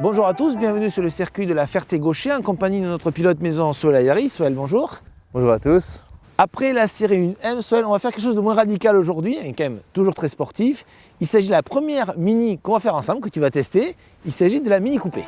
Bonjour à tous, bienvenue sur le circuit de la Ferté-Gaucher en compagnie de notre pilote maison Soel Ayari. Soel, bonjour. Bonjour à tous. Après la série 1M, Soel, on va faire quelque chose de moins radical aujourd'hui, et quand même toujours très sportif. Il s'agit de la première mini qu'on va faire ensemble, que tu vas tester. Il s'agit de la mini coupée.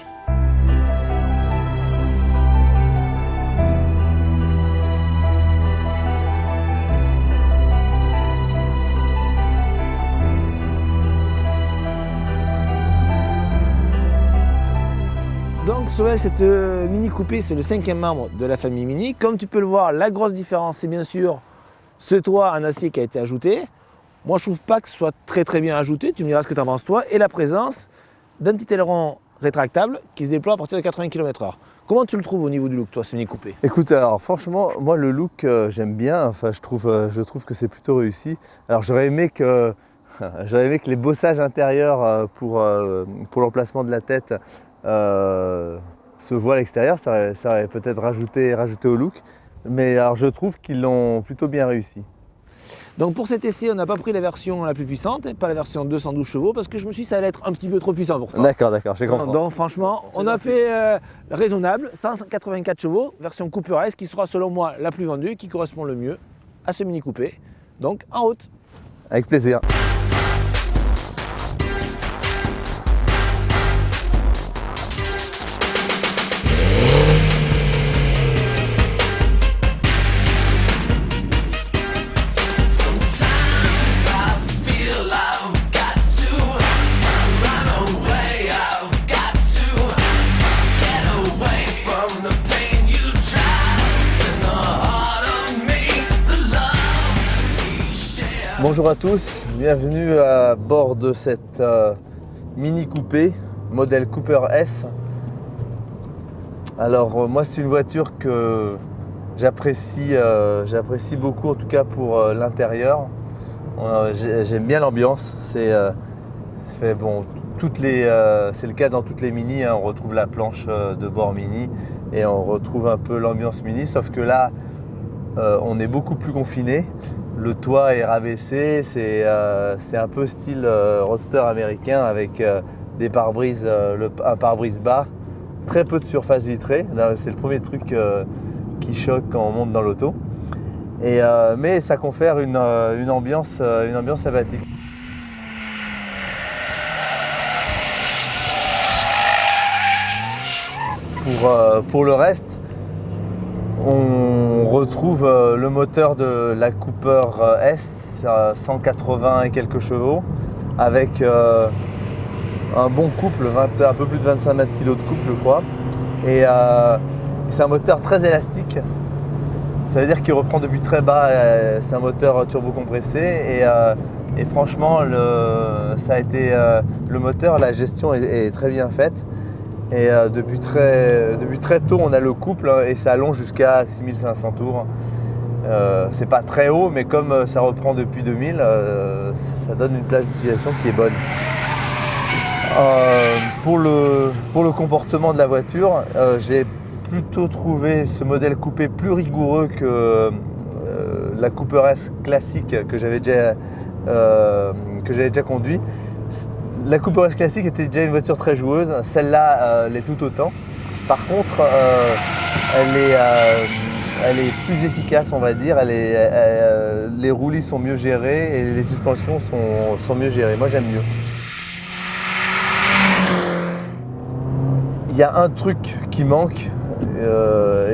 Donc Soel, cette mini coupée, c'est le 5e membre de la famille Mini. Comme tu peux le voir, la grosse différence, c'est bien sûr ce toit en acier qui a été ajouté. Moi, je trouve pas que ce soit très bien ajouté. Tu me diras ce que tu en penses toi. Et la présence d'un petit aileron rétractable qui se déploie à partir de 80 km/h. Comment tu le trouves au niveau du look, toi, ce mini coupé? Écoute, alors franchement, moi le look, j'aime bien. Enfin, je trouve que c'est plutôt réussi. Alors j'aurais aimé que les bossages intérieurs pour l'emplacement de la tête se voient à l'extérieur. Ça aurait peut-être rajouté au look. Mais alors je trouve qu'ils l'ont plutôt bien réussi. Donc pour cet essai, on n'a pas pris la version la plus puissante, pas la version 212 chevaux, parce que je me suis dit que ça allait être un petit peu trop puissant pour toi. D'accord, j'ai compris. Donc franchement, on a fait raisonnable, 184 chevaux, version Cooper S, qui sera selon moi la plus vendue, qui correspond le mieux à ce mini coupé. Donc en route. Avec plaisir. Bonjour à tous, bienvenue à bord de cette mini coupée, modèle Cooper S. Alors moi c'est une voiture que j'apprécie beaucoup, en tout cas pour l'intérieur. J'aime bien l'ambiance, c'est le cas dans toutes les mini, hein. On retrouve la planche de bord mini et on retrouve un peu l'ambiance mini, sauf que là on est beaucoup plus confiné. Le toit est rabaissé, c'est un peu style roadster américain avec des pare-brises, un pare-brise bas, très peu de surface vitrée. C'est le premier truc qui choque quand on monte dans l'auto. Mais ça confère une ambiance sympathique. Pour le reste, on retrouve le moteur de la Cooper S, 180 et quelques chevaux, avec un bon couple, un peu plus de 25 mètres kg de couple je crois. Et c'est un moteur très élastique, ça veut dire qu'il reprend depuis très bas, c'est un moteur turbo-compressé et franchement ça a été le moteur, la gestion est très bien faite. Et depuis très tôt, on a le couple et ça allonge jusqu'à 6500 tours. C'est pas très haut, mais comme ça reprend depuis 2000, ça donne une plage d'utilisation qui est bonne. Pour le comportement de la voiture, j'ai plutôt trouvé ce modèle coupé plus rigoureux que la Cooper S classique que j'avais déjà conduit. La Cooper S classique était déjà une voiture très joueuse, celle-là l'est tout autant. Par contre, elle est plus efficace, on va dire. Les roulis sont mieux gérés et les suspensions sont mieux gérées. Moi, j'aime mieux. Il y a un truc qui manque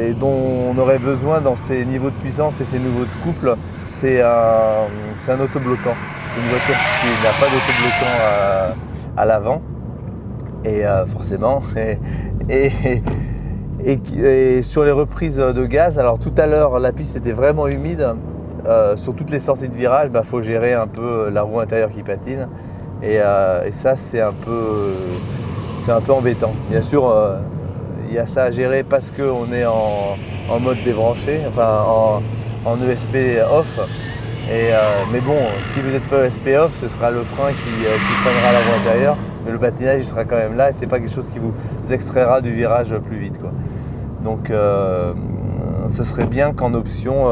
et dont on aurait besoin dans ces niveaux de puissance et ces niveaux de couple, c'est un autobloquant. C'est une voiture qui n'a pas d'autobloquant à l'avant et forcément et sur les reprises de gaz. Alors tout à l'heure la piste était vraiment humide, sur toutes les sorties de virage, faut gérer un peu la roue intérieure qui patine et ça c'est un peu embêtant. Bien sûr il y a ça à gérer parce qu'on est en mode débranché, enfin en ESP off. Mais bon, si vous n'êtes pas ESP off, ce sera le frein qui freinera la roue intérieure, mais le patinage il sera quand même là et c'est pas quelque chose qui vous extraira du virage plus vite, quoi. Donc ce serait bien qu'en option,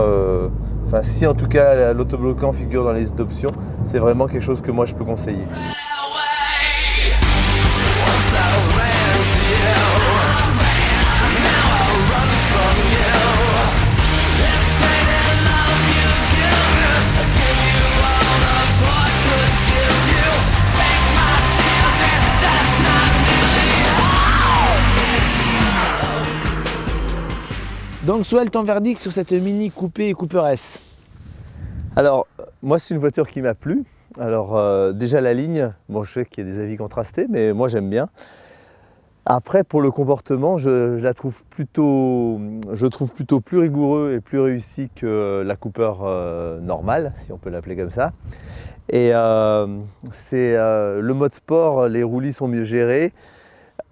si en tout cas l'autobloquant figure dans les listes d'options, c'est vraiment quelque chose que moi je peux conseiller. Donc Soel, ton verdict sur cette Mini Coupé et Cooper S? Alors, moi, c'est une voiture qui m'a plu. Alors, déjà la ligne, bon, je sais qu'il y a des avis contrastés, mais moi, j'aime bien. Après, pour le comportement, je trouve plutôt plus rigoureux et plus réussi que la Cooper normale, si on peut l'appeler comme ça. Et le mode sport, les roulis sont mieux gérés.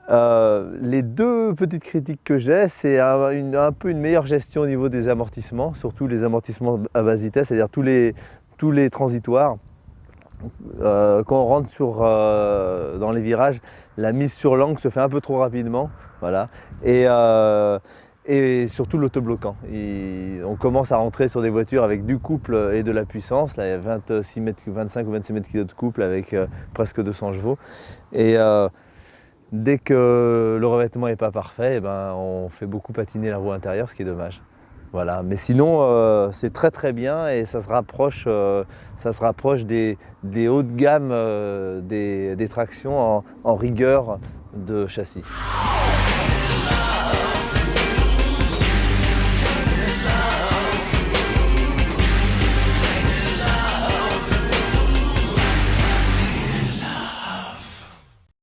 Les deux petites critiques que j'ai, c'est un peu une meilleure gestion au niveau des amortissements, surtout les amortissements à basse vitesse, c'est-à-dire tous les transitoires. Quand on rentre dans les virages, la mise sur l'angle se fait un peu trop rapidement, voilà. Et surtout l'autobloquant. On commence à rentrer sur des voitures avec du couple et de la puissance. Là, il y a 25 ou 26 mètres kg de couple avec presque 200 chevaux. Et dès que le revêtement n'est pas parfait, on fait beaucoup patiner la roue intérieure, ce qui est dommage. Voilà. Mais sinon, c'est très très bien et ça se rapproche des hauts de gamme des tractions en rigueur de châssis.